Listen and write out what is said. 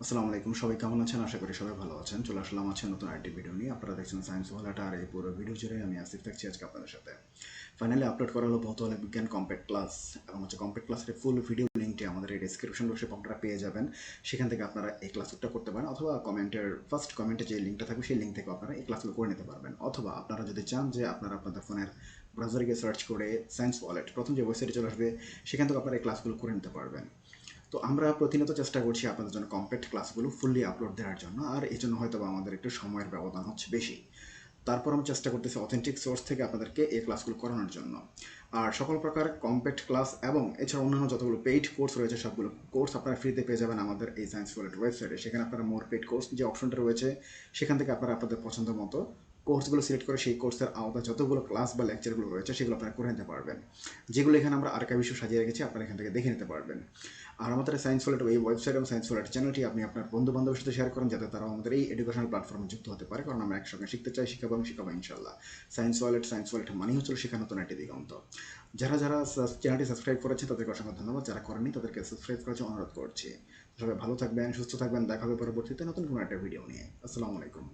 আসসালামু আলাইকুম, সবাই কেমন আছেন? আশা করি সবাই ভালো আছেন। চলে আসলাম আছে নতুন আরেকটি ভিডিও নিয়ে। আপনারা দেখছেন সায়েন্স ওয়ালাটা, আর এই পুরো ভিডিও জুড়ে আমি আসিফ থাকছি আজকে আপনাদের সাথে। ফাইনালি আপলোড করা হলো ভৌত বিজ্ঞান কম্প্যাক্ট ক্লাস, এবং কম্প্যাক্ট ক্লাসের ফুল ভিডিও লিঙ্কটি আমাদের এই ডেসক্রিপশন বক্সে আপনারা পেয়ে যাবেন। সেখান থেকে আপনারা এই ক্লাসটা করতে পারেন, অথবা ফার্স্ট কমেন্টে যে লিঙ্কটা থাকবে সেই লিঙ্ক থেকে আপনারা এই ক্লাসগুলো করে নিতে পারবেন। অথবা আপনারা যদি চান যে আপনারা আপনাদের ফোনের ব্রাউজারে গিয়ে সার্চ করে সায়েন্স ওয়ালেট প্রথম যে ওয়েবসাইটে চলে আসবে, সেখান থেকে আপনারা এই ক্লাসগুলো করে নিতে পারবেন। তো আমরা প্রতিনিয়ত চেষ্টা করছি আপনাদের জন্য কম্প্যাক্ট ক্লাসগুলো ফুললি আপলোড দেওয়ার জন্য, আর এই জন্য হয়তো আমাদের একটু সময়ের ব্যবধান হচ্ছে বেশি। তারপর আমি চেষ্টা করতেছি অথেন্টিক সোর্স থেকে আপনাদেরকে এই ক্লাসগুলো করানোর জন্য। আর সকল প্রকার কম্প্যাক্ট ক্লাস এবং এছাড়া অন্যান্য যতগুলো পেইড কোর্স রয়েছে, সবগুলো কোর্স আপনারা ফ্রিতে পেয়ে যাবেন আমাদের এই সায়েন্স ওয়ালেট ওয়েবসাইটে। সেখানে আপনারা মোর পেইড কোর্স যে অপশনটা রয়েছে, সেখান থেকে আপনারা আপনাদের পছন্দ মতো কোর্সগুলো সিলেক্ট করে সেই কোর্সের আওতায় যতগুলো ক্লাস বা লেকচারগুলো রয়েছে সেগুলো আপনারা করে নিতে পারবেন। যেগুলো এখানে আমরা আর্কাইভ হিসেবে সাজিয়ে রেখেছি, আপনারা এখান থেকে দেখে নিতে পারবেন। আর আমাদের সায়েন্স ওয়ালেট এই ওয়েবসাইট এবং সায়েন্স ওয়ালেট চ্যানেলটি আপনি আপনার বন্ধু বান্ধবের সাথে শেয়ার করেন, যাতে তারাও আমাদের এই এডুকেশনাল প্ল্যাটফর্মে যুক্ত হতে পারে, কারণ আমরা একসঙ্গে শিখতে চাই, শিখাবো এবং শিখাবো ইনশাল্লাহ। সায়েন্স ওয়ালেট মানে হচ্ছে শেখা নতুন একটি দিগন্ত। যারা যারা চ্যানেলটি সাবস্ক্রাইব করেছে তাদেরকে অসংখ্য ধন্যবাদ, যারা করেনি তাদেরকে সাবস্ক্রাইব করার জন্য অনুরোধ করছি। সবাই ভালো থাকবেন, সুস্থ থাকবেন, দেখা হবে পরবর্তীতে নতুন কোনো একটা ভিডিও নিয়ে। আসসালামু আলাইকুম।